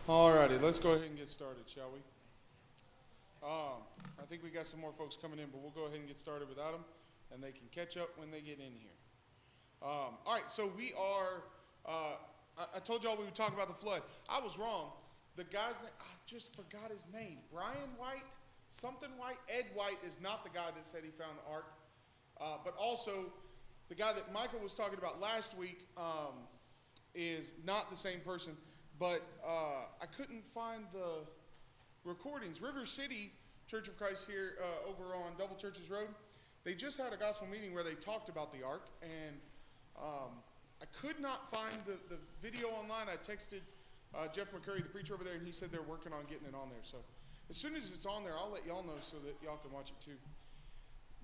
Alrighty, let's go ahead and get started, shall we? I think we got some more folks coming in, but we'll go ahead and get started without them, and they can catch up when they get in here. All right, so we are. I told y'all we would talk about the flood. I was wrong. The guy's name, I just forgot his name. Brian White, something White. Ed White is not the guy that said he found the ark, but also the guy that Michael was talking about last week is not the same person. But I couldn't find the recordings. River City Church of Christ here over on Double Churches Road, they just had a gospel meeting where they talked about the ark, and I could not find the video online. I texted Jeff McCurry, the preacher over there, and he said they're working on getting it on there. So as soon as it's on there, I'll let y'all know so that y'all can watch it too.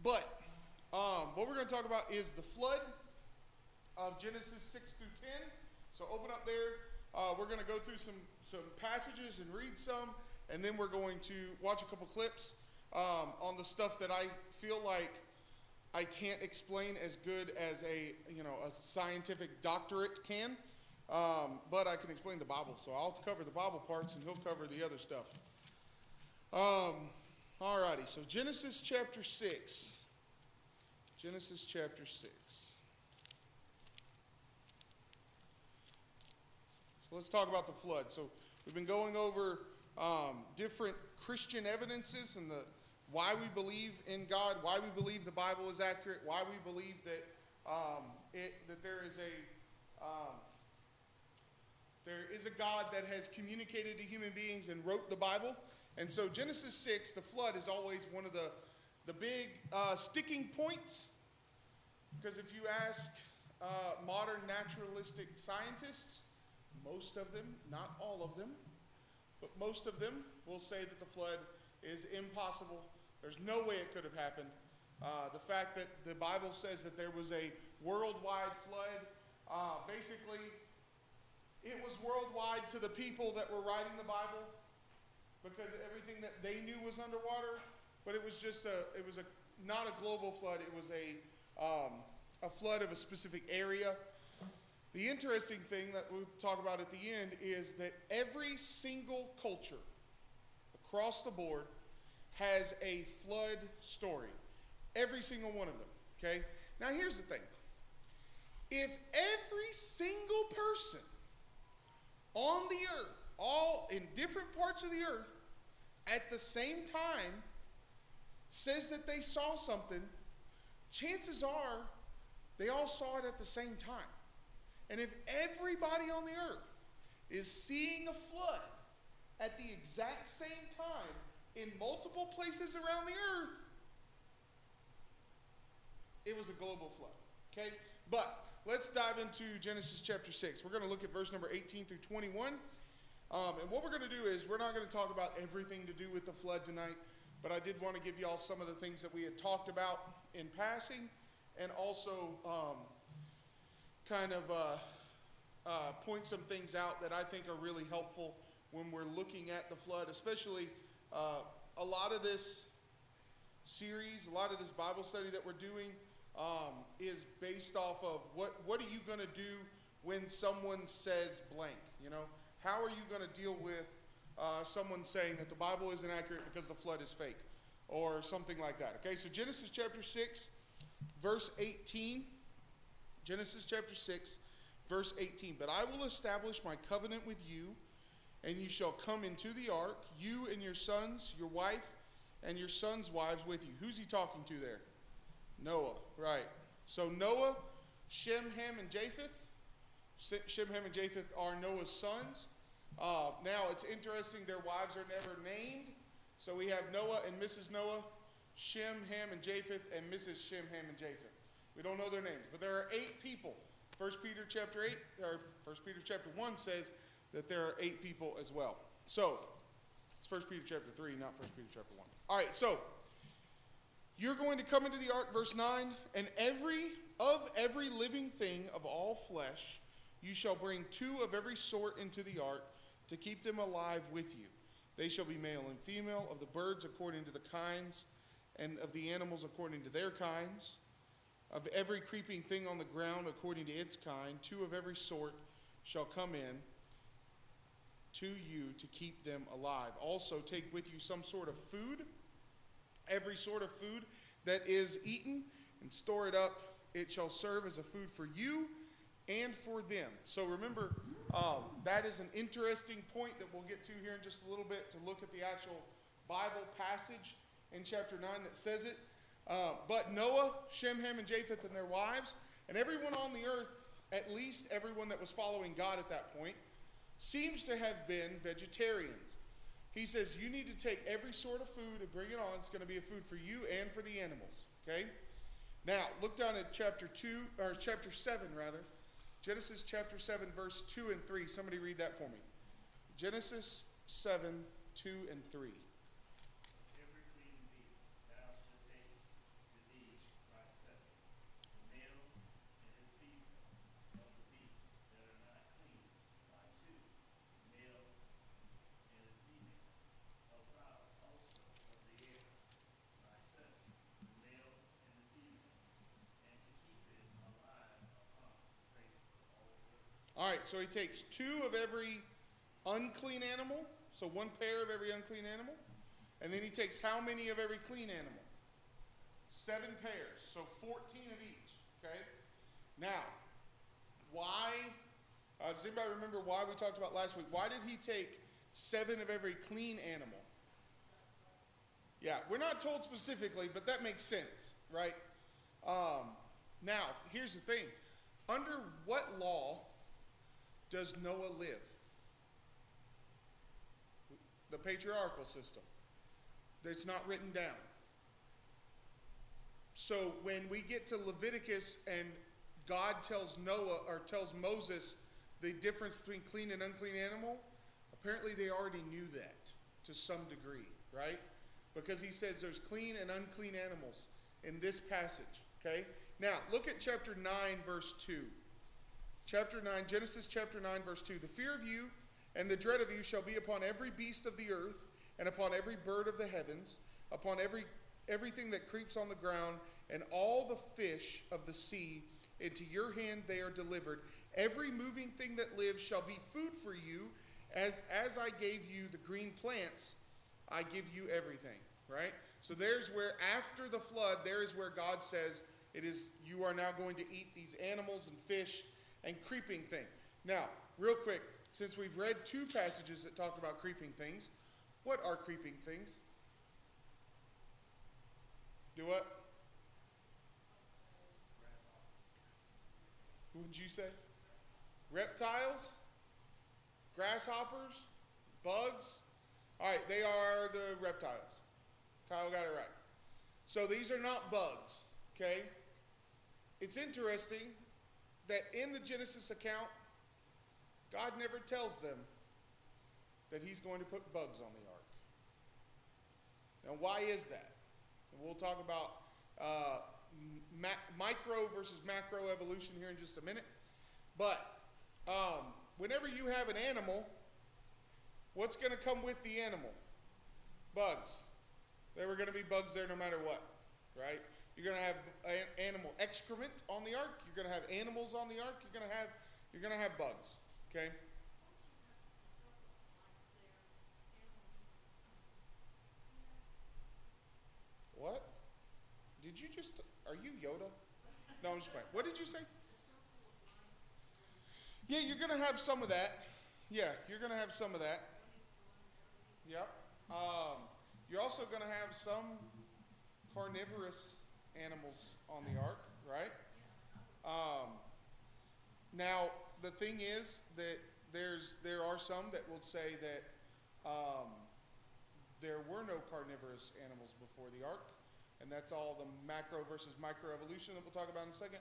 But what we're going to talk about is the flood of Genesis 6 through 10. So open up there. We're going to go through some passages and read some, and then we're going to watch a couple clips on the stuff that I feel like I can't explain as good as a scientific doctorate can, but I can explain the Bible. So I'll cover the Bible parts, and he'll cover the other stuff. Alrighty, so Genesis chapter 6. Genesis chapter 6. So let's talk about the flood. So we've been going over different Christian evidences and why we believe in God, why we believe the Bible is accurate, why we believe that that there is a God that has communicated to human beings and wrote the Bible. And so Genesis 6, the flood, is always one of the big sticking points, because if you ask modern naturalistic scientists, most of them, not all of them, but most of them will say that the flood is impossible. There's no way it could have happened. The fact that the Bible says that there was a worldwide flood, basically, it was worldwide to the people that were writing the Bible, because everything that they knew was underwater. But it was just not a global flood. It was a flood of a specific area. The interesting thing that we'll talk about at the end is that every single culture across the board has a flood story. Every single one of them, okay? Now here's the thing. If every single person on the earth, all in different parts of the earth, at the same time says that they saw something, chances are they all saw it at the same time. And if everybody on the earth is seeing a flood at the exact same time in multiple places around the earth, it was a global flood, okay? But let's dive into Genesis chapter 6. We're going to look at verse number 18 through 21. And what we're going to do is we're not going to talk about everything to do with the flood tonight, but I did want to give you all some of the things that we had talked about in passing, and also point some things out that I think are really helpful when we're looking at the flood, especially a lot of this series, a lot of this Bible study that we're doing is based off of what are you going to do when someone says blank, you know? How are you going to deal with someone saying that the Bible isn't accurate because the flood is fake or something like that, okay? So Genesis chapter 6, verse 18. Genesis chapter 6, verse 18. But I will establish my covenant with you, and you shall come into the ark, you and your sons, your wife, and your sons' wives with you. Who's he talking to there? Noah, right. So Noah, Shem, Ham, and Japheth. Shem, Ham, and Japheth are Noah's sons. Now, it's interesting, their wives are never named. So we have Noah and Mrs. Noah, Shem, Ham, and Japheth, and Mrs. Shem, Ham, and Japheth. We don't know their names, but there are 8 people. 1 Peter chapter 8, or 1 Peter chapter 1 says that there are 8 people as well. So, it's 1 Peter chapter 3, not 1 Peter chapter 1. All right, so, you're going to come into the ark, verse 9, and every living thing of all flesh, you shall bring 2 of every sort into the ark to keep them alive with you. They shall be male and female, of the birds according to the kinds, and of the animals according to their kinds. Of every creeping thing on the ground according to its kind, 2 of every sort shall come in. to you to keep them alive. Also, take with you some sort of food, every sort of food that is eaten, and store it up. It shall serve as a food for you and for them. So remember, that is an interesting point that we'll get to here in just a little bit, to look at the actual Bible passage in chapter 9 that says it. But Noah, Shem, Ham, and Japheth and their wives, and everyone on the earth, at least everyone that was following God at that point, seems to have been vegetarians. He says, you need to take every sort of food and bring it on. It's going to be a food for you and for the animals. Okay? Now, look down at chapter 7, rather. Genesis chapter 7, verse 2 and 3. Somebody read that for me. Genesis 7, 2 and 3. Every clean beast thou shalt take to thee by seven, the male and his female, of the beasts that are not clean by two, the male and his female, of fowls also of the air by seven, the male and the female, and to keep it alive upon the face of all the earth. All right, so he takes 2 of every unclean animal, so 1 pair of every unclean animal, and then he takes how many of every clean animal? 7 pairs, so 14 of each, okay? Now, why, does anybody remember why we talked about last week? Why did he take 7 of every clean animal? Yeah, we're not told specifically, but that makes sense, right? Now, here's the thing. Under what law does Noah live? The patriarchal system. It's not written down. So when we get to Leviticus and God tells Noah, or tells Moses, the difference between clean and unclean animal, apparently they already knew that to some degree, right? Because he says there's clean and unclean animals in this passage, okay? Now, look at chapter 9, verse 2. Chapter 9, Genesis chapter 9, verse 2. The fear of you and the dread of you shall be upon every beast of the earth, and upon every bird of the heavens, upon everything that creeps on the ground, and all the fish of the sea. Into your hand they are delivered. Every moving thing that lives shall be food for you. As I gave you the green plants, I give you everything. Right? So there's where, after the flood, there is where God says, it is, you are now going to eat these animals and fish and creeping thing. Now, real quick, since we've read 2 passages that talk about creeping things, what are creeping things? Do what? What did you say? Reptiles? Grasshoppers? Bugs? All right, they are the reptiles. Kyle got it right. So these are not bugs, okay? It's interesting that in the Genesis account, God never tells them that he's going to put bugs on the ark. Now, why is that? And we'll talk about micro versus macro evolution here in just a minute. But whenever you have an animal, what's going to come with the animal? Bugs. There were going to be bugs there no matter what, right? You're going to have animal excrement on the ark. You're going to have animals on the ark. You're going to have bugs. Okay? What? Did you just, are you Yoda? No, I'm just playing. What did you say? Yeah, you're going to have some of that. Yeah, you're going to have some of that. Yep. You're also going to have some carnivorous animals on the ark, right? Now, the thing is that there are some that will say that there were no carnivorous animals before the ark, and that's all the macro versus micro evolution that we'll talk about in a second.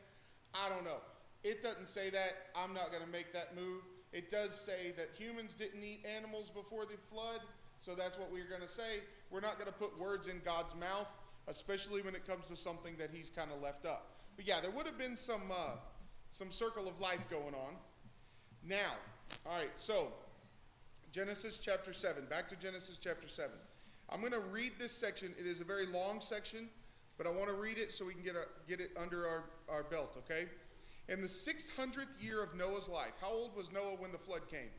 I don't know. It doesn't say that. I'm not going to make that move. It does say that humans didn't eat animals before the flood, so that's what we're going to say. We're not going to put words in God's mouth, especially when it comes to something that he's kind of left up. But yeah, there would have been some circle of life going on. Now, all right, so Genesis chapter 7. Back to Genesis chapter 7. I'm going to read this section. It is a very long section, but I want to read it so we can get it under our belt, okay? In the 600th year of Noah's life. How old was Noah when the flood came?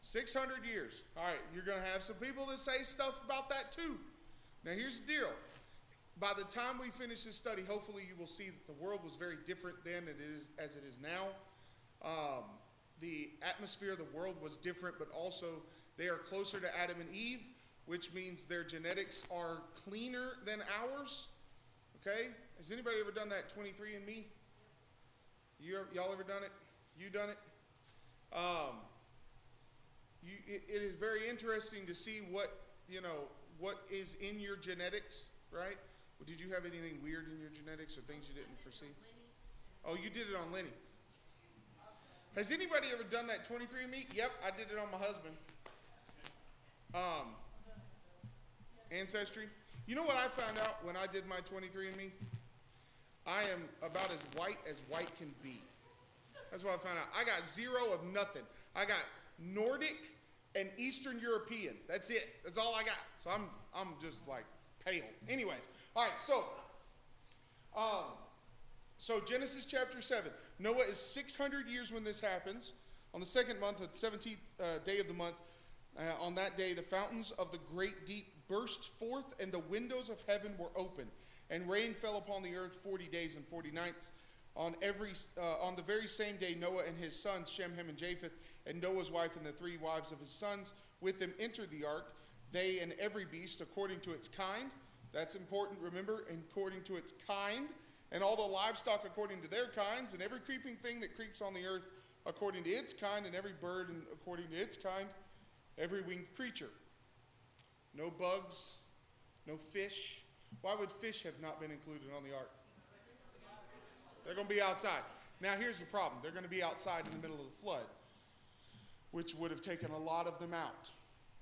600 years. All right, you're going to have some people that say stuff about that too. Now, here's the deal. By the time we finish this study, hopefully you will see that the world was very different then as it is now. The atmosphere of the world was different, but also they are closer to Adam and Eve, which means their genetics are cleaner than ours. Okay? Has anybody ever done that 23andMe? Y'all ever done it? You done it? It is very interesting to see what is in your genetics, right? Well, did you have anything weird in your genetics or things you didn't foresee? Oh, you did it on Lenny. Has anybody ever done that 23andMe? Yep, I did it on my husband. Ancestry. You know what I found out when I did my 23andMe? I am about as white can be. That's what I found out. I got 0 of nothing. I got Nordic and Eastern European. That's it. That's all I got. So I'm just like pale. Anyways, all right. So Genesis chapter 7. Noah is 600 years when this happens. On the second month, the 17th day of the month, on that day, the fountains of the great deep burst forth, and the windows of heaven were opened, and rain fell upon the earth 40 days and 40 nights. On the very same day, Noah and his sons, Shem, Ham, and Japheth, and Noah's wife and the 3 wives of his sons with them entered the ark, they and every beast according to its kind. That's important, remember, according to its kind. And all the livestock according to their kinds, and every creeping thing that creeps on the earth according to its kind, and every bird according to its kind, every winged creature. No bugs, no fish. Why would fish have not been included on the ark? They're going to be outside. Now here's the problem. They're going to be outside in the middle of the flood, which would have taken a lot of them out.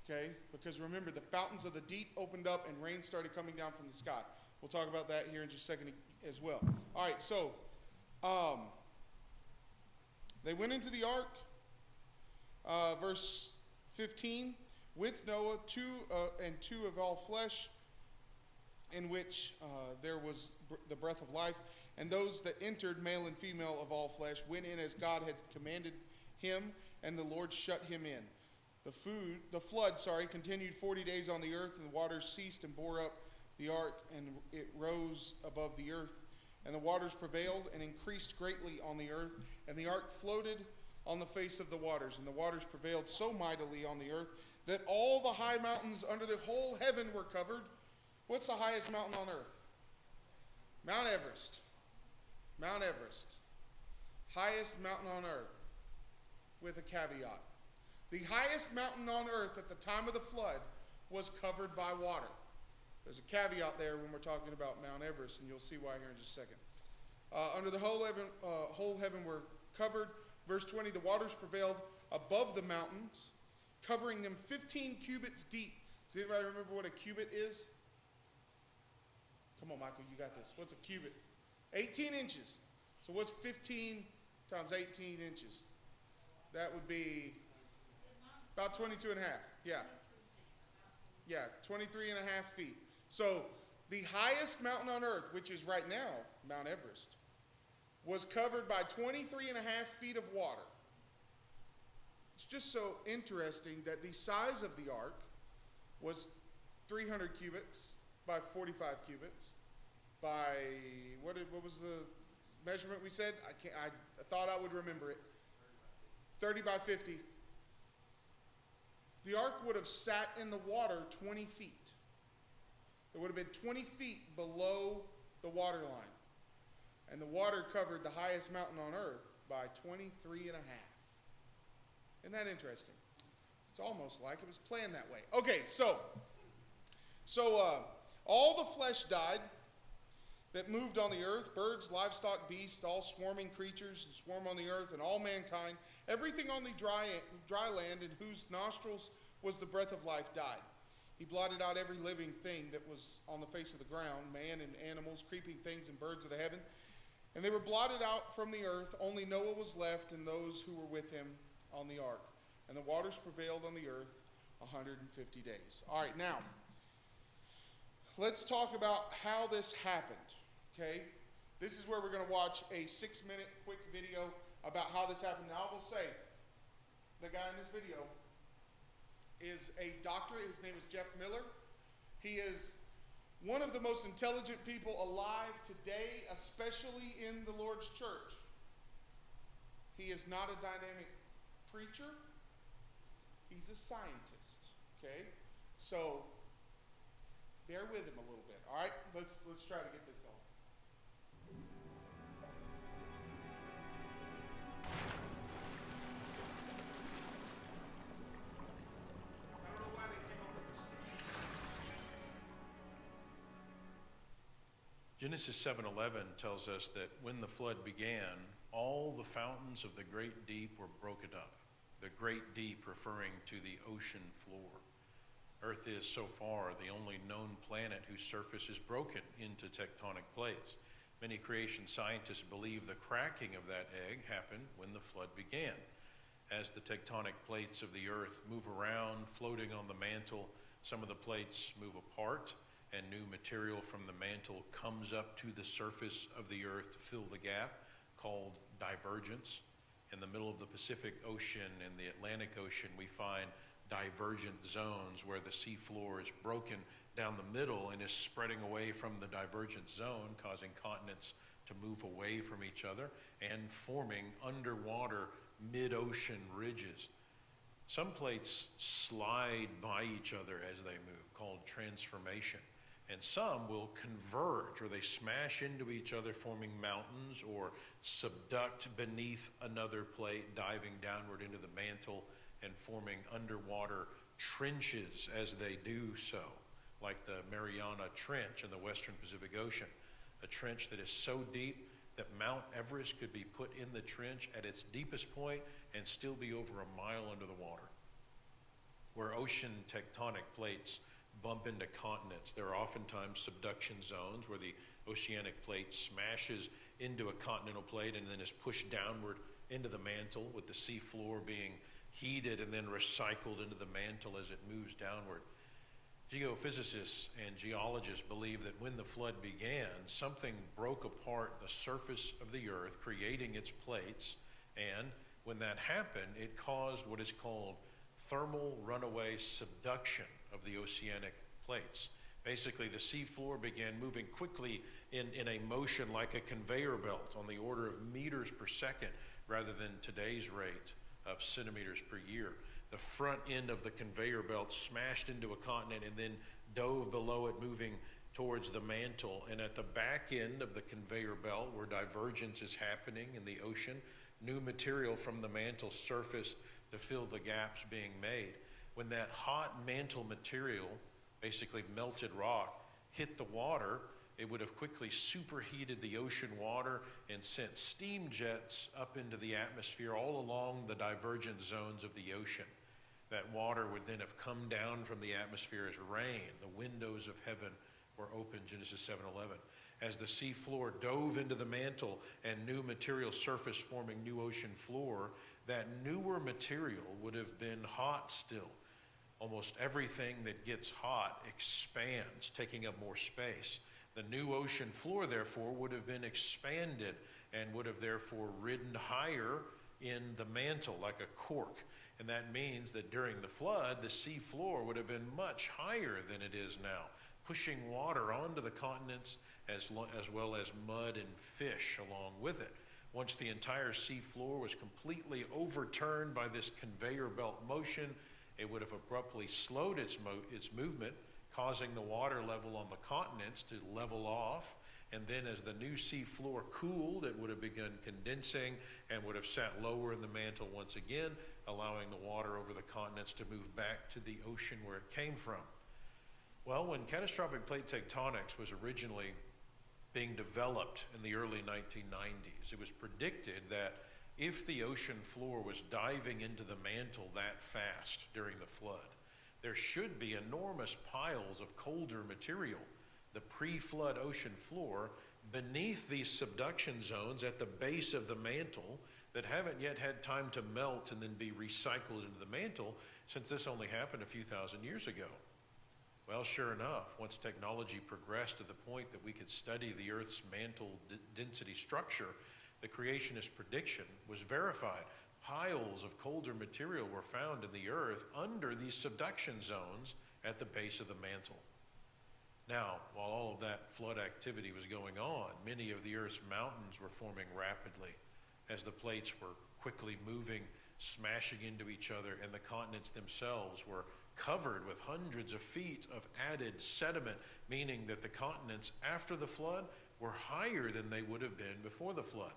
Okay? Because remember, the fountains of the deep opened up and rain started coming down from the sky. We'll talk about that here in just a second as well. All right, so they went into the ark, verse 15, with Noah, two of all flesh, in which there was the breath of life, and those that entered, male and female of all flesh, went in as God had commanded him, and the Lord shut him in. The flood continued 40 days on the earth, and the waters ceased and bore up the ark, and it rose above the earth. And the waters prevailed and increased greatly on the earth, and the ark floated on the face of the waters. And the waters prevailed so mightily on the earth that all the high mountains under the whole heaven were covered. What's the highest mountain on earth? Mount Everest. Mount Everest. Highest mountain on earth, with a caveat. The highest mountain on earth at the time of the flood was covered by water. There's a caveat there when we're talking about Mount Everest, and you'll see why here in just a second. Under the whole heaven were covered. Verse 20, the waters prevailed above the mountains, covering them 15 cubits deep. Does anybody remember what a cubit is? Come on, Michael, you got this. What's a cubit? 18 inches. So what's 15 times 18 inches? That would be about 22 and a half. Yeah, 23 and a half feet. So the highest mountain on earth, which is right now Mount Everest, was covered by 23 and a half feet of water. It's just so interesting that the size of the ark was 300 cubits by 45 cubits by, what was the measurement we said? I thought I would remember it. 30 by 50. The ark would have sat in the water 20 feet. It would have been 20 feet below the water line. And the water covered the highest mountain on earth by 23 and a half. Isn't that interesting? It's almost like it was planned that way. Okay, so all the flesh died that moved on the earth, birds, livestock, beasts, all swarming creatures that swarm on the earth, and all mankind, everything on the dry land in whose nostrils was the breath of life died. He blotted out every living thing that was on the face of the ground, man and animals, creeping things and birds of the heaven. And they were blotted out from the earth. Only Noah was left and those who were with him on the ark. And the waters prevailed on the earth 150 days. All right, now, let's talk about how this happened, okay? This is where we're going to watch a 6-minute quick video about how this happened. Now, I will say, the guy in this video is a doctorate. His name is Jeff Miller. He is one of the most intelligent people alive today, especially in the Lord's church. He is not a dynamic preacher. He's a scientist, okay? So bear with him a little bit, all right? Let's try to get this going. I don't know why they came up with this. Genesis 7:11 tells us that when the flood began, all the fountains of the great deep were broken up. The great deep referring to the ocean floor. Earth is so far the only known planet whose surface is broken into tectonic plates. Many creation scientists believe the cracking of that egg happened when the flood began. As the tectonic plates of the earth move around, floating on the mantle, some of the plates move apart and new material from the mantle comes up to the surface of the earth to fill the gap, called divergence. In the middle of the Pacific Ocean and the Atlantic Ocean, we find divergent zones where the seafloor is broken down the middle and is spreading away from the divergent zone, causing continents to move away from each other and forming underwater mid-ocean ridges. Some plates slide by each other as they move, called transformation. And some will converge, or they smash into each other, forming mountains, or subduct beneath another plate, diving downward into the mantle and forming underwater trenches as they do so, like the Mariana Trench in the western Pacific Ocean, a trench that is so deep that Mount Everest could be put in the trench at its deepest point and still be over a mile under the water. Where ocean tectonic plates bump into continents, there are oftentimes subduction zones where the oceanic plate smashes into a continental plate and then is pushed downward into the mantle, with the sea floor being heated and then recycled into the mantle as it moves downward. Geophysicists and geologists believe that when the flood began, something broke apart the surface of the earth, creating its plates, and when that happened, it caused what is called thermal runaway subduction of the oceanic plates. Basically, the seafloor began moving quickly in a motion like a conveyor belt on the order of meters per second rather than today's rate of centimeters per year. The front end of the conveyor belt smashed into a continent and then dove below it, moving towards the mantle. And at the back end of the conveyor belt, where divergence is happening in the ocean, new material from the mantle surfaced to fill the gaps being made. When that hot mantle material, basically melted rock, hit the water, it would have quickly superheated the ocean water and sent steam jets up into the atmosphere all along the divergent zones of the ocean. That water would then have come down from the atmosphere as rain. The windows of heaven were open, Genesis 7:11. As the sea floor dove into the mantle and new material surfaced, forming new ocean floor, that newer material would have been hot still. Almost everything that gets hot expands, taking up more space. The new ocean floor, therefore, would have been expanded and would have therefore ridden higher in the mantle like a cork. And that means that during the flood, the sea floor would have been much higher than it is now, pushing water onto the continents as well as mud and fish along with it. Once the entire sea floor was completely overturned by this conveyor belt motion, it would have abruptly slowed its movement, causing the water level on the continents to level off. And then as the new sea floor cooled, it would have begun condensing and would have sat lower in the mantle once again, allowing the water over the continents to move back to the ocean where it came from. Well, when catastrophic plate tectonics was originally being developed in the early 1990s, it was predicted that if the ocean floor was diving into the mantle that fast during the flood, there should be enormous piles of colder material, the pre-flood ocean floor, beneath these subduction zones at the base of the mantle that haven't yet had time to melt and then be recycled into the mantle, since this only happened a few thousand years ago. Well, sure enough, once technology progressed to the point that we could study the Earth's mantle density structure, the creationist prediction was verified. piles of colder material were found in the earth under these subduction zones at the base of the mantle. Now, while all of that flood activity was going on, many of the Earth's mountains were forming rapidly as the plates were quickly moving, smashing into each other, and the continents themselves were covered with hundreds of feet of added sediment, meaning that the continents after the flood were higher than they would have been before the flood.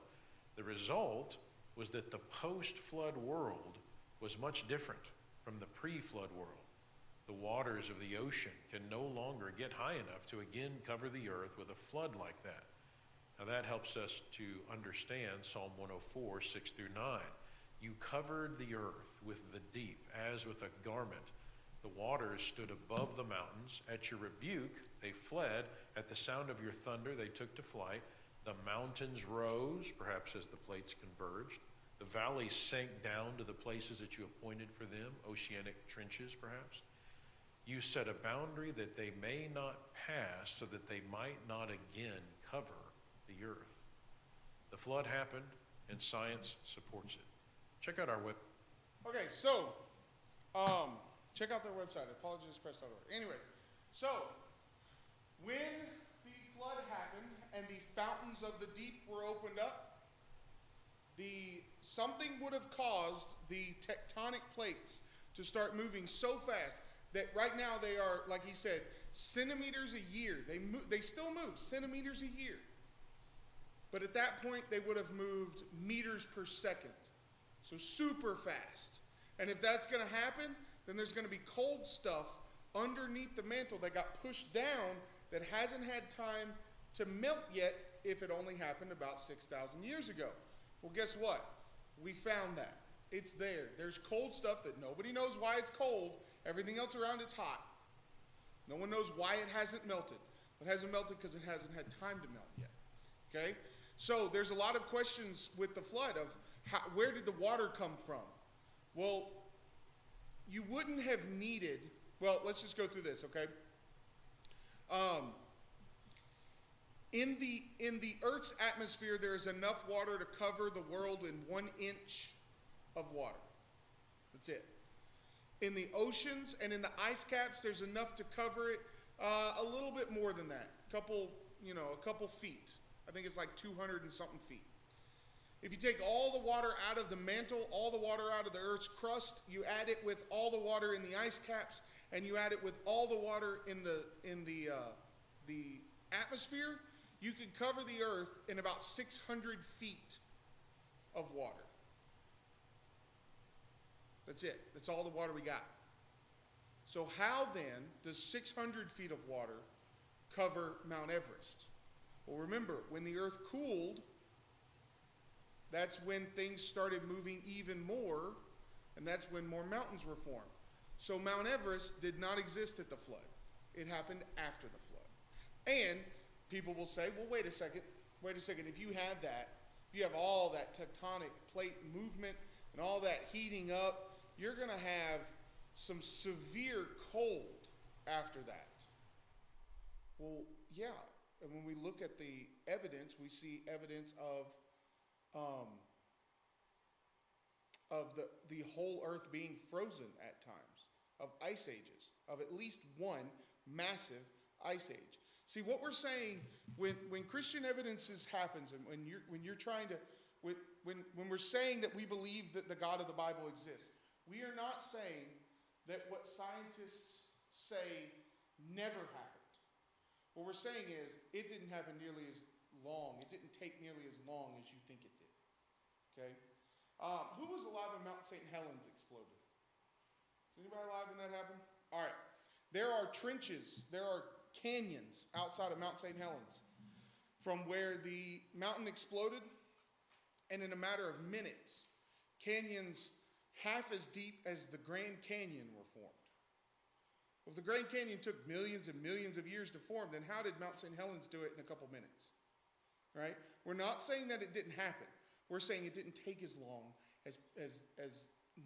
The result was that the post-flood world was much different from the pre-flood world. The waters of the ocean can no longer get high enough to again cover the earth with a flood like that. Now that helps us to understand Psalm 104, 6 through 9. You covered the earth with the deep as with a garment. The waters stood above the mountains. At your rebuke, they fled. At the sound of your thunder, they took to flight. The mountains rose, perhaps as the plates converged. The valleys sank down to the places that you appointed for them, oceanic trenches, perhaps. You set a boundary that they may not pass, so that they might not again cover the earth. The flood happened, and science supports it. Check out our web. Okay, so check out their website, apologeticspress.org. Anyways, so when the flood happened and the fountains of the deep were opened up, something would have caused the tectonic plates to start moving so fast that right now they are, like he said, centimeters a year. They still move centimeters a year. But at that point, they would have moved meters per second. So super fast. And if that's going to happen, then there's going to be cold stuff underneath the mantle that got pushed down that hasn't had time to melt yet if it only happened about 6,000 years ago. Well, guess what? We found that. It's there. There's cold stuff that nobody knows why it's cold. Everything else around it's hot. No one knows why it hasn't melted. It hasn't melted because it hasn't had time to melt yet. Okay? So there's a lot of questions with the flood of where did the water come from? Well, you wouldn't have needed, well, let's just go through this, okay? In the Earth's atmosphere, there is enough water to cover the world in 1 inch of water. That's it. In the oceans and in the ice caps, there's enough to cover it a little bit more than that. A couple feet. I think it's like 200 and something feet. If you take all the water out of the mantle, all the water out of the Earth's crust, you add it with all the water in the ice caps, and you add it with all the water in the atmosphere, you can cover the Earth in about 600 feet of water. That's it. That's all the water we got. So how then does 600 feet of water cover Mount Everest? Well, remember, when the Earth cooled, that's when things started moving even more, and that's when more mountains were formed. So Mount Everest did not exist at the flood. It happened after the flood. And people will say, well, wait a second. If you have that, if you have all that tectonic plate movement and all that heating up, you're going to have some severe cold after that. Well, yeah. And when we look at the evidence, we see evidence of the whole earth being frozen at times, of ice ages, of at least one massive ice age. See, what we're saying when Christian evidences happens, and when we're saying that we believe that the God of the Bible exists, we are not saying that what scientists say never happened. What we're saying is it didn't happen nearly as long. It didn't take nearly as long as you think it did. Okay? Who was alive when Mount St. Helens exploded? Anybody alive when that happened? All right. There are trenches, there are canyons outside of Mount St. Helens from where the mountain exploded, and in a matter of minutes, canyons half as deep as the Grand Canyon were formed. Well, if the Grand Canyon took millions and millions of years to form, then how did Mount St. Helens do it in a couple minutes? Right? We're not saying that it didn't happen. We're saying it didn't take as long as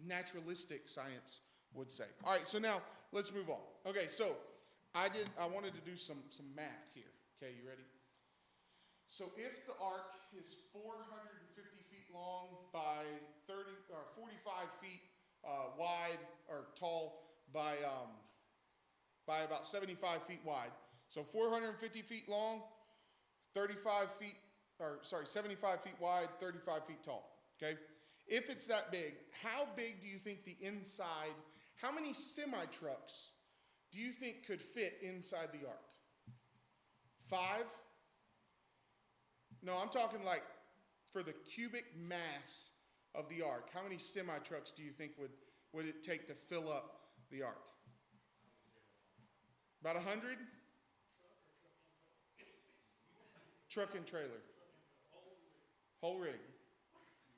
naturalistic science would say. All right, so now let's move on. Okay, so I wanted to do some math here. Okay, you ready? So if the ark is 450 feet feet long by 30 or 45 feet wide or tall by about 75 feet wide. So 450 feet long, 75 feet wide, 35 feet tall. Okay? If it's that big, how big do you think the inside, how many semi-trucks do you think could fit inside the ark? 5? No, I'm talking like for the cubic mass of the ark. How many semi-trucks do you think would it take to fill up the ark? About 100? Truck and trailer. Whole rig.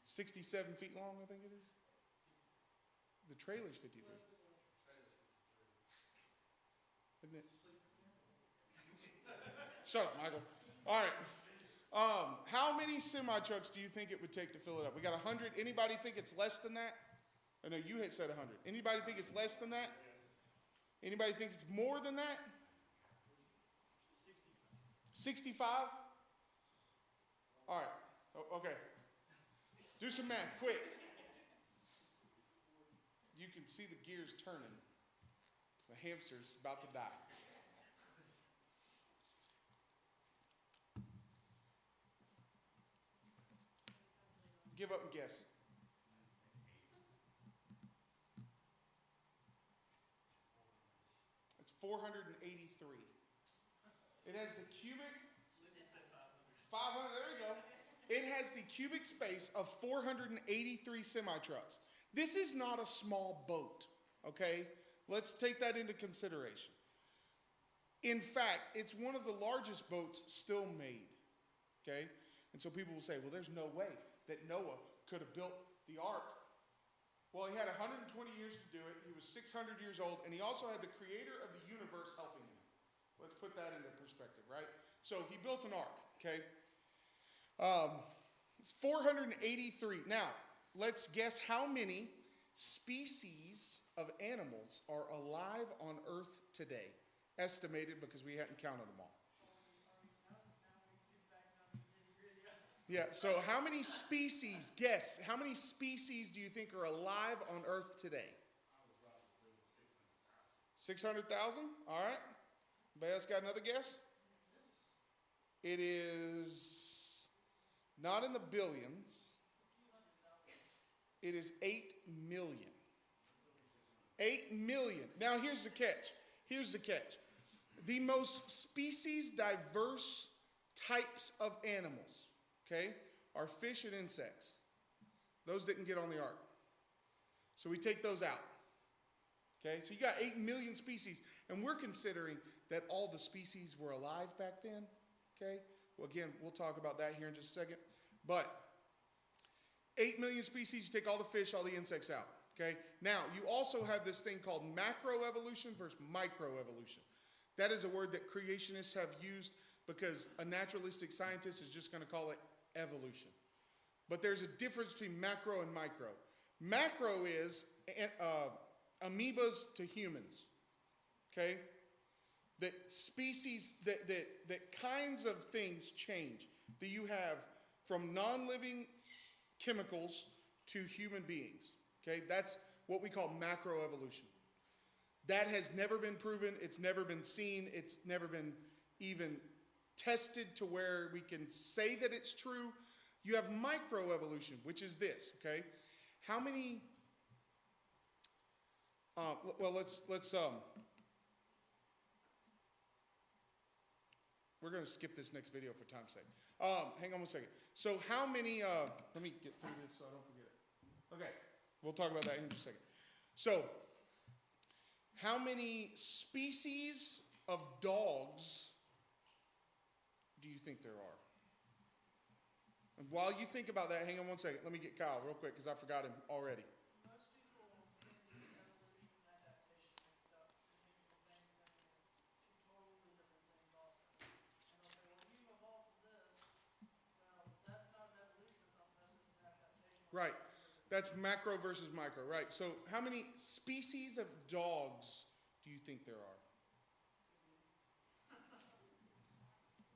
67 feet long, I think it is. The trailer's 53. Isn't it? Shut up, Michael. All right. How many semi-trucks do you think it would take to fill it up? We got 100. Anybody think it's less than that? I know you had said 100. Anybody think it's less than that? Anybody think it's more than that? 65? All right. Okay. Do some math, quick. You can see the gears turning. The hamster's about to die. Give up and guess. It's 483. It has the cubic 500. There you go. It has the cubic space of 483 semi-trucks. This is not a small boat, okay? Let's take that into consideration. In fact, it's one of the largest boats still made, okay? And so people will say, well, there's no way that Noah could have built the ark. Well, he had 120 years to do it. He was 600 years old, and he also had the creator of the universe helping him. Let's put that into perspective, right? So he built an ark, okay? It's 483. Now, let's guess how many species of animals are alive on earth today. Estimated because we hadn't counted them all. Yeah, so how many species, guess, how many species do you think are alive on earth today? 600,000? All right. Anybody else got another guess? It is not in the billions. It is 8 million. 8 million. Now here's the catch. Here's the catch. The most species diverse types of animals, okay, are fish and insects. Those didn't get on the ark. So we take those out. Okay, so you got 8 million species, and we're considering that all the species were alive back then. Okay, well, again, we'll talk about that here in just a second. But 8 million species, you take all the fish, all the insects out. Okay, now you also have this thing called macroevolution versus microevolution. That is a word that creationists have used because a naturalistic scientist is just going to call it evolution. But there's a difference between macro and micro. Macro is amoebas to humans. Okay? That species, that kinds of things change. That you have from non-living chemicals to human beings. Okay? That's what we call macroevolution. That has never been proven. It's never been seen. It's never been even tested to where we can say that it's true. You have microevolution, which is this, okay? How many, well, let's we're going to skip this next video for time's sake. Hang on one second. So how many, let me get through this so I don't forget it. Okay, we'll talk about that in just a second. So, how many species of dogs do you think there are? And while you think about that, hang on one second. Let me get Kyle real quick because I forgot him already. Most people tend to get evolution and adaptation mixed up. They think it's the same thing, and it's two totally different things also. And they'll say, well, you evolved from this. Well, that's not an evolution or something, that's just an adaptation. Right. That's macro versus micro, right? So how many species of dogs do you think there are?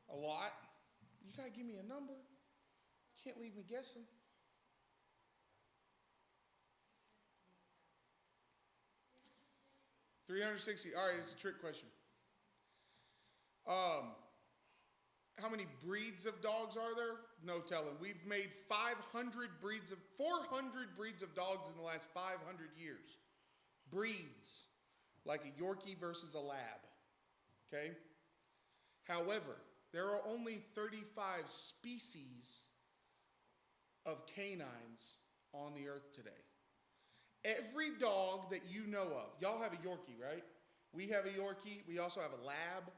A lot? You gotta give me a number. You can't leave me guessing. 360. All right, it's a trick question. How many breeds of dogs are there? No telling. We've made 400 breeds of dogs in the last 500 years. Breeds, like a Yorkie versus a Lab. Okay? However, there are only 35 species of canines on the earth today. Every dog that you know of, y'all have a Yorkie, right? We have a Yorkie. We also have a Lab.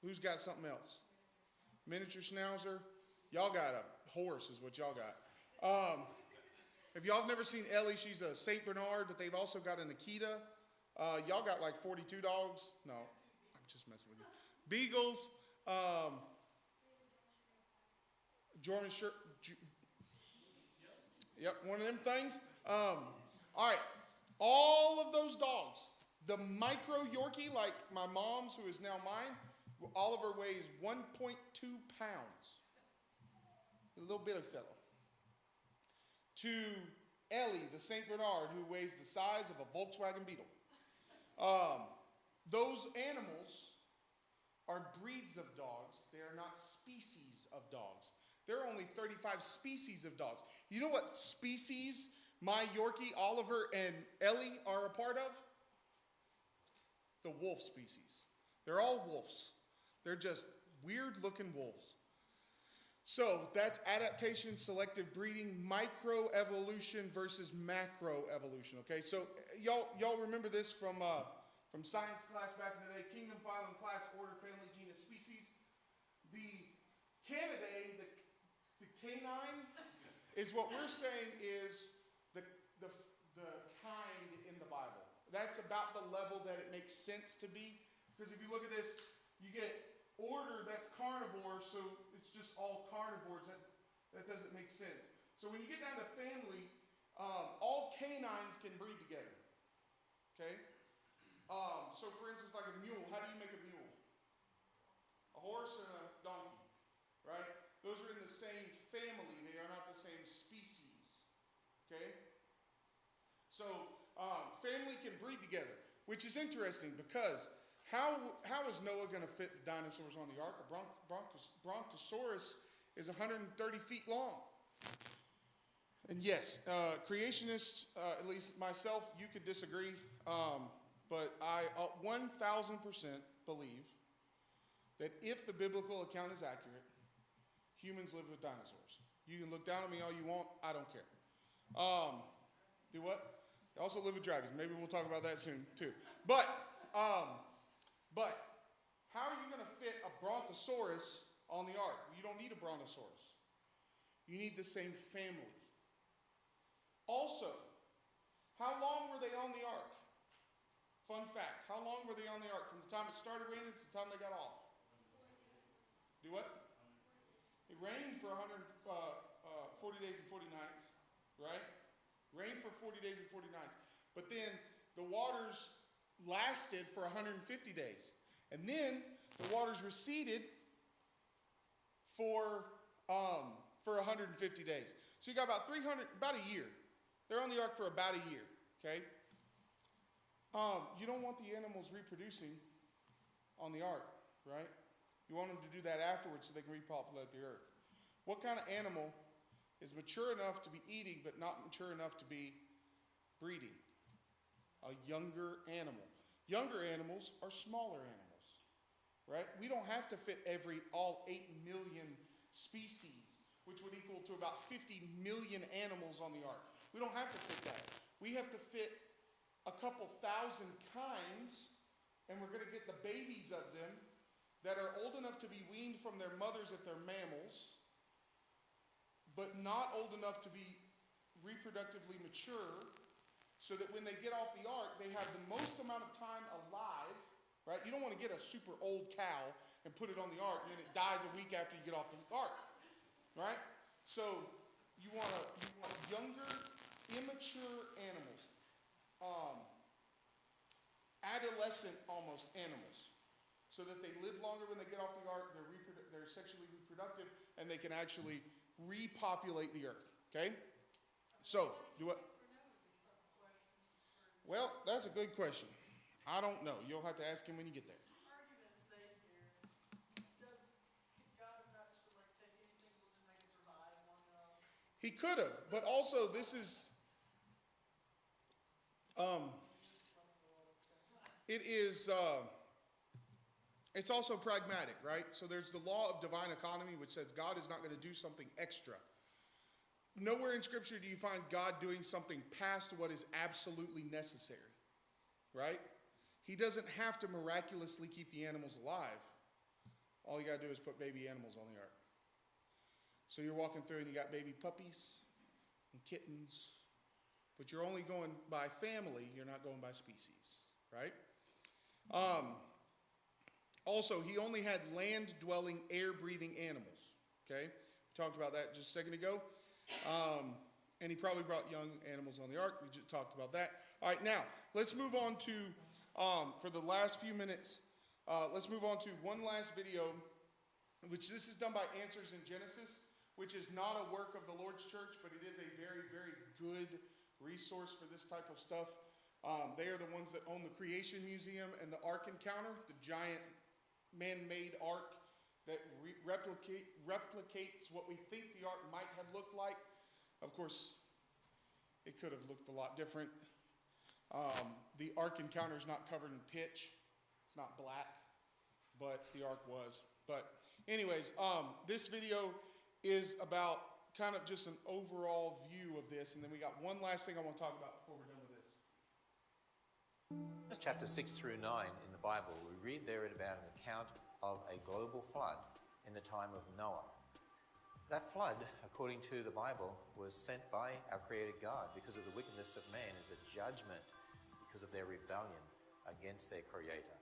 Who's got something else? Miniature Schnauzer. Y'all got a horse is what y'all got. If y'all have never seen Ellie, she's a St. Bernard, but they've also got an Akita. Y'all got like 42 dogs. No, I'm just messing with you. Beagles. German shirt. Yep, one of them things. All right, all of those dogs. The micro Yorkie, like my mom's, who is now mine, Oliver weighs 1.2 pounds. A little bitty fellow. To Ellie, the St. Bernard, who weighs the size of a Volkswagen Beetle. Those animals are breeds of dogs. They are not species of dogs. There are only 35 species of dogs. You know what species my Yorkie, Oliver, and Ellie are a part of? The wolf species. They're all wolves. They're just weird-looking wolves. So that's adaptation, selective breeding, microevolution versus macroevolution. Okay, so y'all remember this from science class back in the day: kingdom, phylum, class, order, family, genus, species. The Canidae, the canine, is what we're saying is the kind in the Bible. That's about the level that it makes sense to be. Because if you look at this, you get order that's carnivore, so it's just all carnivores. That doesn't make sense. So when you get down to family, all canines can breed together. Okay? So for instance, like a mule, how do you make a mule? A horse and a donkey, right? Those are in the same family. They are not the same species. Okay? So family can breed together, which is interesting because how is Noah going to fit the dinosaurs on the ark? A Brontosaurus is 130 feet long. And yes, creationists, at least myself, you could disagree, but I 1,000% believe that if the biblical account is accurate, humans live with dinosaurs. You can look down on me all you want. I don't care. Do what? They also live with dragons. Maybe we'll talk about that soon too. But how are you going to fit a Brontosaurus on the ark? You don't need a Brontosaurus. You need the same family. Also, how long were they on the ark? Fun fact. How long were they on the ark? From the time it started raining to the time they got off? Do what? It rained for 40 days and 40 nights, right? Rained for 40 days and 40 nights. But then the waters lasted for 150 days. And then the waters receded for 150 days. So you got about a year. They're on the ark for about a year, okay? You don't want the animals reproducing on the ark, right? You want them to do that afterwards so they can repopulate the earth. What kind of animal is mature enough to be eating but not mature enough to be breeding? A younger animal. Younger animals are smaller animals, right? We don't have to fit all 8 million species, which would equal to about 50 million animals on the ark. We don't have to fit that. We have to fit a couple thousand kinds, and we're going to get the babies of them that are old enough to be weaned from their mothers if they're mammals, but not old enough to be reproductively mature, so that when they get off the ark, they have the most amount of time alive, right? You don't want to get a super old cow and put it on the ark, and then it dies a week after you get off the ark, right? So you want younger, immature animals, adolescent almost animals, so that they live longer when they get off the ark, they're sexually reproductive, and they can actually repopulate the earth, okay? So, do what? Well, that's a good question. I don't know. You'll have to ask him when you get there. Argument's sake here, does God not just like take anything we'll just make it survive long enough? He could have, but also this is, it is, it's also pragmatic, right? So there's the law of divine economy, which says God is not going to do something extra. Nowhere in Scripture do you find God doing something past what is absolutely necessary, right? He doesn't have to miraculously keep the animals alive. All you got to do is put baby animals on the ark. So you're walking through and you got baby puppies and kittens, but you're only going by family, you're not going by species, right? Also, he only had land-dwelling, air-breathing animals, okay? We talked about that just a second ago. And he probably brought young animals on the ark. We just talked about that. All right, now, let's move on to, for the last few minutes, let's move on to one last video, which this is done by Answers in Genesis, which is not a work of the Lord's church, but it is a very, very good resource for this type of stuff. They are the ones that own the Creation Museum and the Ark Encounter, the giant man-made ark that replicates what we think the ark might have looked like. Of course, it could have looked a lot different. The Ark Encounter is not covered in pitch. It's not black, but the ark was. But anyways, this video is about kind of just an overall view of this. And then we got one last thing I want to talk about before we're done with this. Just chapter 6 through 9 in the Bible, we read there about an account of a global flood in the time of Noah. That flood, according to the Bible, was sent by our Creator God because of the wickedness of man as a judgment because of their rebellion against their Creator.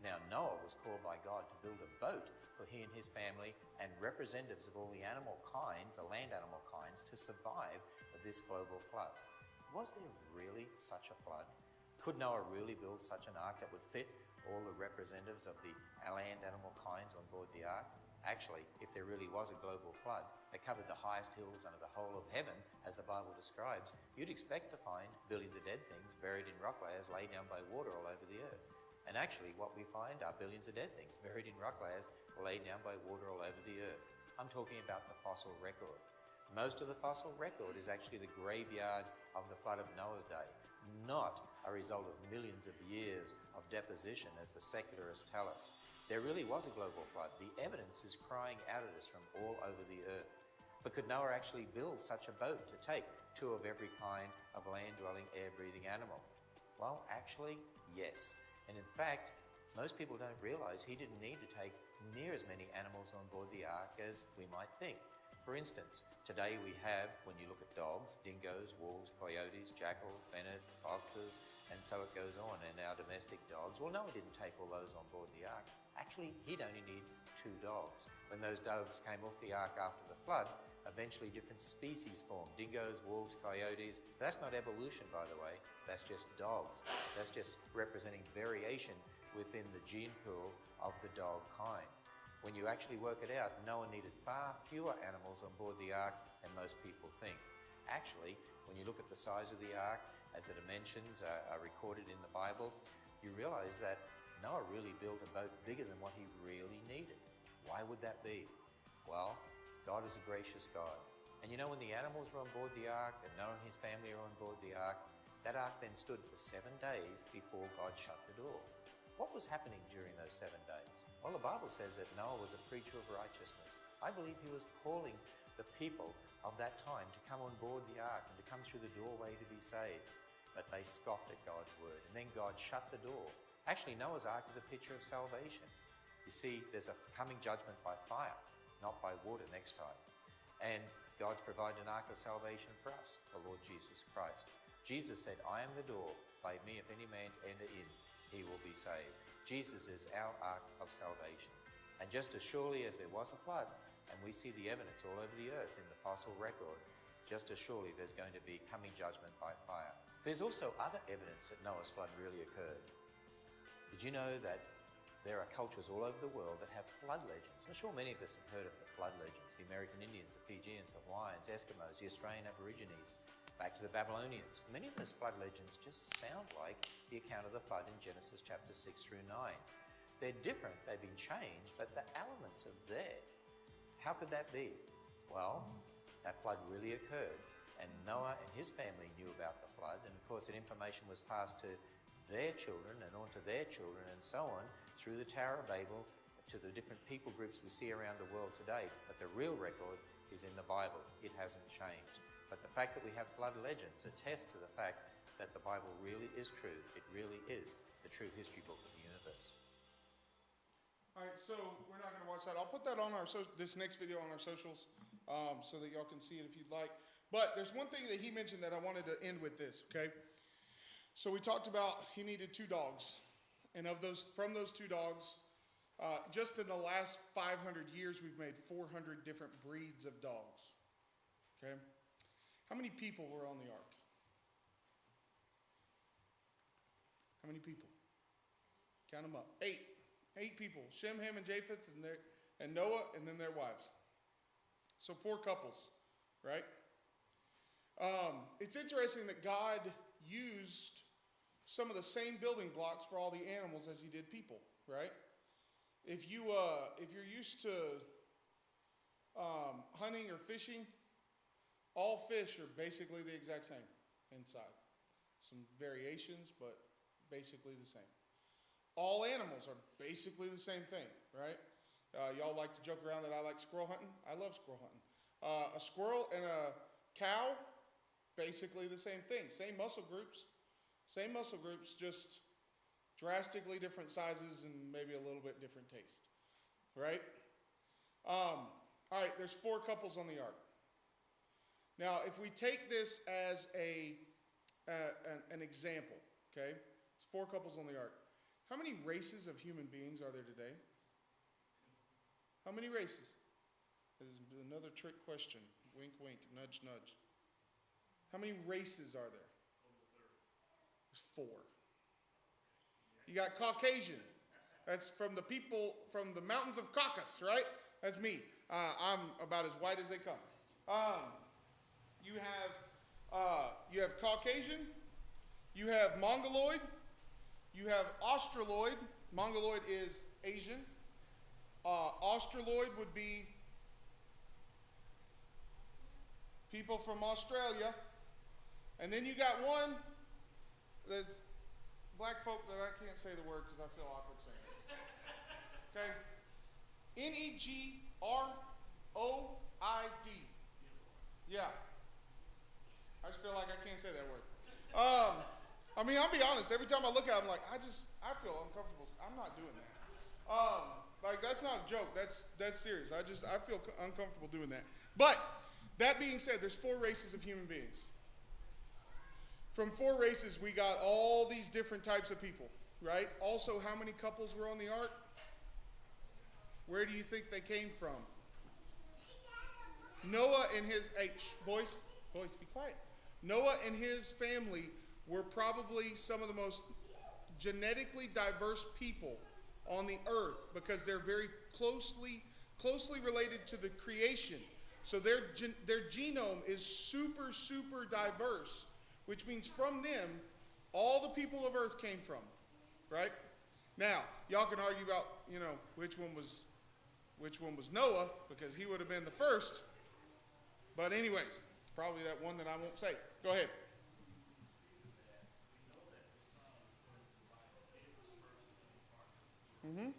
Now, Noah was called by God to build a boat for he and his family and representatives of all the animal kinds, the land animal kinds, to survive this global flood. Was there really such a flood? Could Noah really build such an ark that would fit all the representatives of the land animal kinds on board the ark? Actually, if there really was a global flood that covered the highest hills under the whole of heaven, as the Bible describes, you'd expect to find billions of dead things buried in rock layers laid down by water all over the earth. And actually, what we find are billions of dead things buried in rock layers laid down by water all over the earth. I'm talking about the fossil record. Most of the fossil record is actually the graveyard of the flood of Noah's day, not a result of millions of years of deposition, as the secularists tell us. There really was a global flood. The evidence is crying out at us from all over the earth. But could Noah actually build such a boat to take two of every kind of land-dwelling, air-breathing animal? Well, actually, yes. And in fact, most people don't realize he didn't need to take near as many animals on board the ark as we might think. For instance, today we have, when you look at dogs, dingoes, wolves, coyotes, jackals, bennet, foxes, and so it goes on, and our domestic dogs. Well, Noah didn't take all those on board the ark. Actually, he'd only need 2 dogs. When those dogs came off the ark after the flood, eventually different species formed. Dingoes, wolves, coyotes. That's not evolution, by the way. That's just dogs. That's just representing variation within the gene pool of the dog kind. When you actually work it out, Noah needed far fewer animals on board the ark than most people think. Actually, when you look at the size of the ark, as the dimensions are recorded in the Bible, you realize that Noah really built a boat bigger than what he really needed. Why would that be? Well, God is a gracious God. And you know, when the animals were on board the ark and Noah and his family are on board the ark, that ark then stood for 7 days before God shut the door. What was happening during those 7 days? Well, the Bible says that Noah was a preacher of righteousness. I believe he was calling the people of that time to come on board the ark and to come through the doorway to be saved. But they scoffed at God's word, and then God shut the door. Actually, Noah's ark is a picture of salvation. You see, there's a coming judgment by fire, not by water next time. And God's provided an ark of salvation for us, the Lord Jesus Christ. Jesus said, I am the door, by me if any man enter in, he will be saved. Jesus is our ark of salvation. And just as surely as there was a flood, and we see the evidence all over the earth in the fossil record, just as surely there's going to be coming judgment by fire. There's also other evidence that Noah's flood really occurred. Did you know that there are cultures all over the world that have flood legends? I'm sure many of us have heard of the flood legends. The American Indians, the Fijians, the Hawaiians, Eskimos, the Australian Aborigines. Back to the Babylonians. Many of those flood legends just sound like the account of the flood in Genesis chapter 6 through 9. They're different, they've been changed, but the elements are there. How could that be? Well, that flood really occurred, and Noah and his family knew about the flood, and of course that information was passed to their children and on to their children and so on through the Tower of Babel to the different people groups we see around the world today. But the real record is in the Bible. It hasn't changed. But the fact that we have flood legends attests to the fact that the Bible really is true. It really is the true history book of the universe. All right, so we're not going to watch that. I'll put that on this next video on our socials so that y'all can see it if you'd like. But there's one thing that he mentioned that I wanted to end with this, okay? So we talked about he needed 2 dogs. And from those 2 dogs, just in the last 500 years, we've made 400 different breeds of dogs, okay? How many people were on the ark? How many people? Count them up. 8. 8 people. Shem, Ham, and Japheth, and Noah, and then their wives. So 4 couples, right? It's interesting that God used some of the same building blocks for all the animals as he did people, right? If you're used to hunting or fishing, all fish are basically the exact same inside. Some variations, but basically the same. All animals are basically the same thing, right? Y'all like to joke around that I like squirrel hunting. I love squirrel hunting. A squirrel and a cow, basically the same thing. Same muscle groups, just drastically different sizes and maybe a little bit different taste, right? All right, there's 4 couples on the ark. Now, if we take this as an example, okay? It's 4 couples on the ark. How many races of human beings are there today? How many races? This is another trick question. Wink, wink, nudge, nudge. How many races are there? There's 4. You got Caucasian. That's from the people from the mountains of Caucasus, right? That's me. I'm about as white as they come. You have Caucasian. You have Mongoloid. You have Australoid. Mongoloid is Asian. Australoid would be people from Australia. And then you got one that's black folk that I can't say the word because I feel awkward saying it. Okay? Negroid. Yeah. I just feel like I can't say that word. I mean, I'll be honest. Every time I look at it, I'm like, I feel uncomfortable. I'm not doing that. Like, that's not a joke. That's serious. I feel uncomfortable doing that. But that being said, there's 4 races of human beings. From 4 races, we got all these different types of people, right? Also, how many couples were on the ark? Where do you think they came from? Noah and his boys, be quiet. Noah and his family were probably some of the most genetically diverse people on the earth because they're very closely related to the creation. So their genome is super, super diverse, which means from them, all the people of earth came from, right? Now, y'all can argue about, which one was Noah, because he would have been the first. But anyways, probably that one that I won't say. Go ahead. Mm-hmm.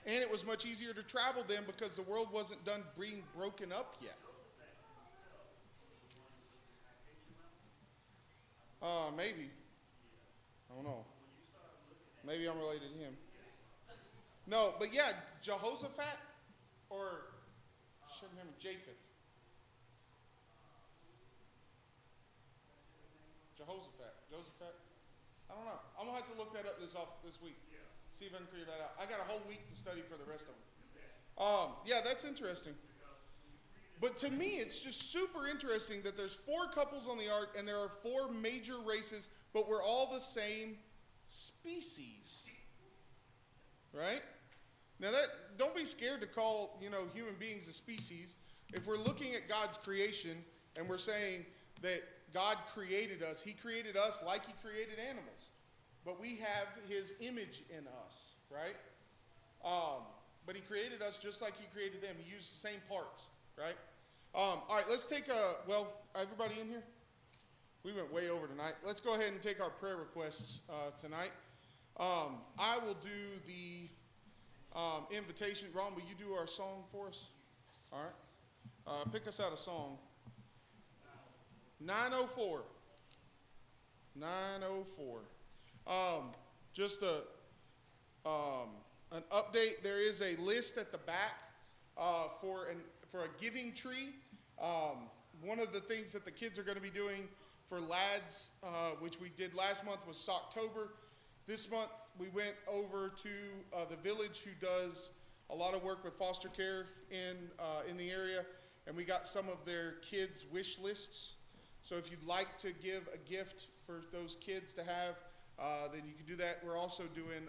And it was much easier to travel then because the world wasn't done being broken up yet. Maybe. I don't know. Maybe I'm related to him. No, but yeah, Jehoshaphat or Japheth. Josephat. I don't know. I'm gonna have to look that up this week. See if I can figure that out. I got a whole week to study for the rest of them. Yeah, that's interesting. But to me, it's just super interesting that there's 4 couples on the ark and there are 4 major races, but we're all the same species. Right? Now don't be scared to call, human beings a species. If we're looking at God's creation and we're saying that God created us. He created us like he created animals. But we have his image in us, right? But he created us just like he created them. He used the same parts, right? All right, let's take everybody in here? We went way over tonight. Let's go ahead and take our prayer requests tonight. I will do the invitation. Ron, will you do our song for us? All right. Pick us out a song. 904. 904. Just an update. There is a list at the back for a giving tree. One of the things that the kids are going to be doing for lads, which we did last month, was Socktober. This month we went over to the village, who does a lot of work with foster care in the area, and we got some of their kids' wish lists. So if you'd like to give a gift for those kids to have, then you can do that. We're also doing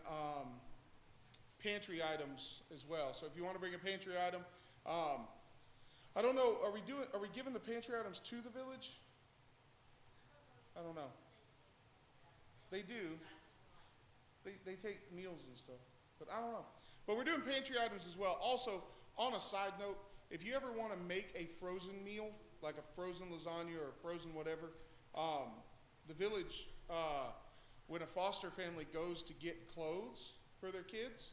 pantry items as well. So if you want to bring a pantry item, I don't know. Are we giving the pantry items to the village? I don't know. They do. They take meals and stuff, but I don't know. But we're doing pantry items as well. Also, on a side note, if you ever want to make a frozen meal, like a frozen lasagna or a frozen whatever, the village, when a foster family goes to get clothes for their kids,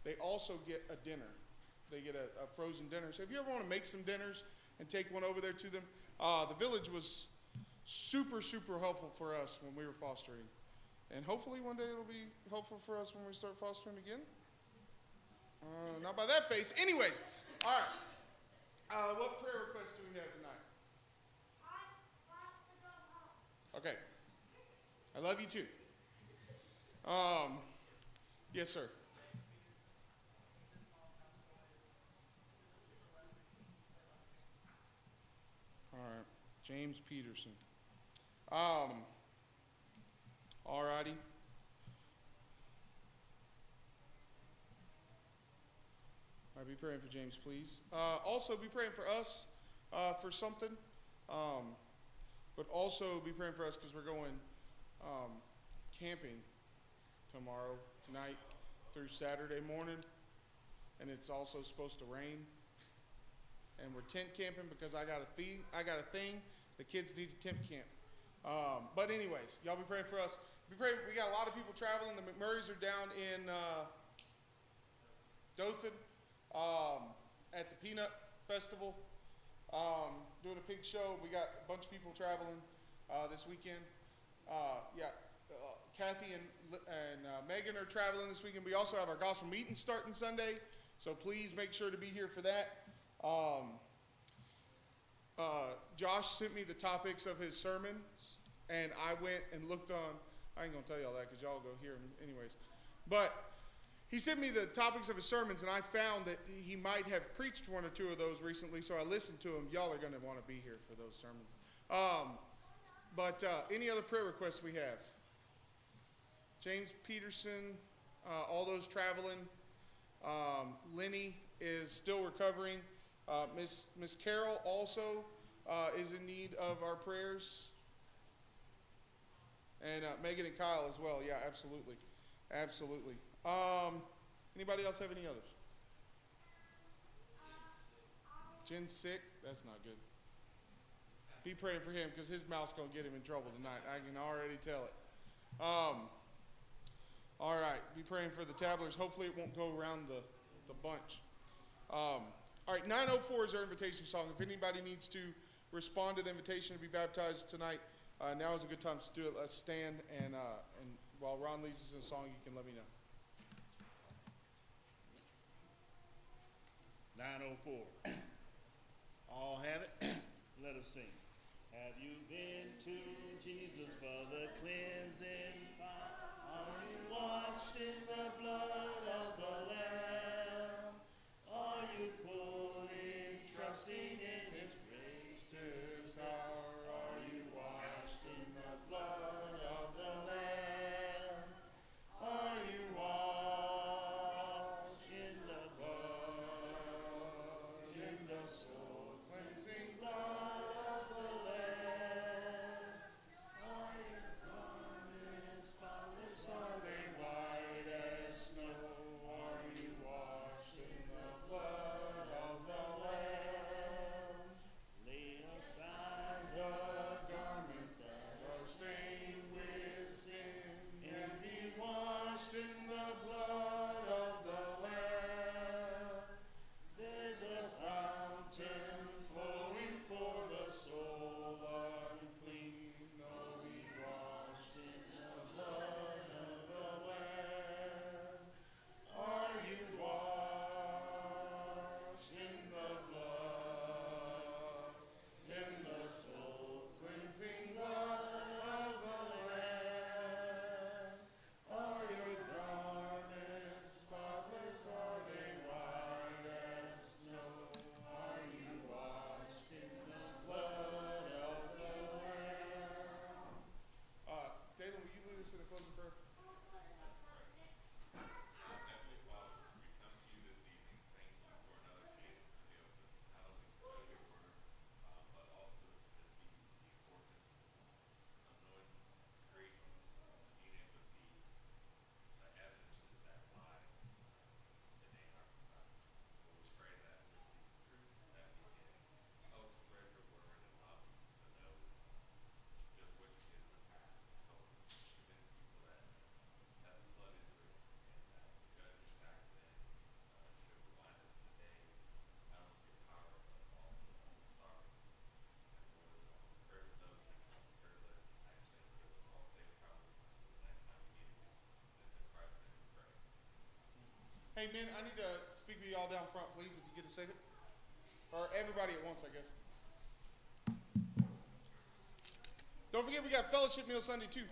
they also get a dinner. They get a frozen dinner. So if you ever want to make some dinners and take one over there to them, the village was super, super helpful for us when we were fostering. And hopefully one day it'll be helpful for us when we start fostering again. Not by that face. Anyways, all right. What prayer requests do we have tonight? Okay. I love you too. Yes, sir. All right. James Peterson. All righty. All right, be praying for James, please. Also, be praying for us for something. But also be praying for us because we're going camping tomorrow night through Saturday morning. And it's also supposed to rain. And we're tent camping because I got a thing. The kids need to tent camp. But anyways, y'all be praying for us. Be praying. We got a lot of people traveling. The McMurrays are down in Dothan at the Peanut Festival, doing a pig show. We got a bunch of people traveling this weekend. Kathy and Megan are traveling this weekend. We also have our gospel meeting starting Sunday, so please make sure to be here for that. Josh sent me the topics of his sermons, and I went and looked on. I ain't gonna tell y'all that because y'all go hear him anyways. But he sent me the topics of his sermons, and I found that he might have preached one or two of those recently, so I listened to him. Y'all are going to want to be here for those sermons. But any other prayer requests we have? James Peterson, all those traveling. Lenny is still recovering. Miss Carol also is in need of our prayers. And Megan and Kyle as well. Yeah, absolutely. Absolutely. Anybody else have any others? Jen's sick? That's not good. Be praying for him because his mouth's going to get him in trouble tonight. I can already tell it. All right. Be praying for the Tabblers. Hopefully it won't go around the bunch. All right. 904 is our invitation song. If anybody needs to respond to the invitation to be baptized tonight, now is a good time to do it. Let's stand, and while Ron leads us in a song, you can let me know. 904. All have it? Let us sing. Have you been to Jesus for the cleansing fire? Are you washed in the blood of the Lamb? Are you fully trusting in His grace to soar? Are you washed in the blood of the Lamb? Are you washed in the blood, in the soul cleansing blood of the Lamb? washed in the blood of the Lamb. There's a fountain flowing for the soul unclean. Though we washed in the blood of the Lamb. Are you washed in the blood, in the soul cleansing blood of the Lamb? Are your garments spotless? Are they white as snow? Are you washed in the blood of the Lamb? Taylor, will you lead us in a closing prayer? Heavenly Father, we come to you this evening. Thank you for another chance to be able to not only study your word, but also to see the importance of knowing creation, being able to see the evidences that lie today in our society. But we pray that with these truths that we can help spread your word and allow people to know just what you did in the past. Help convince people that the flood is real and that judgment back then should remind us today not only your power but also your sovereignty. And Lord, pray for those in the prayer list. I ask that you give us all safe travels until the next time we meet again. And it's in Christ's name we pray. Hey, men, I need to speak to y'all down front, please, if you get a second. Or everybody at once, I guess. Don't forget we got Fellowship Meal Sunday, too.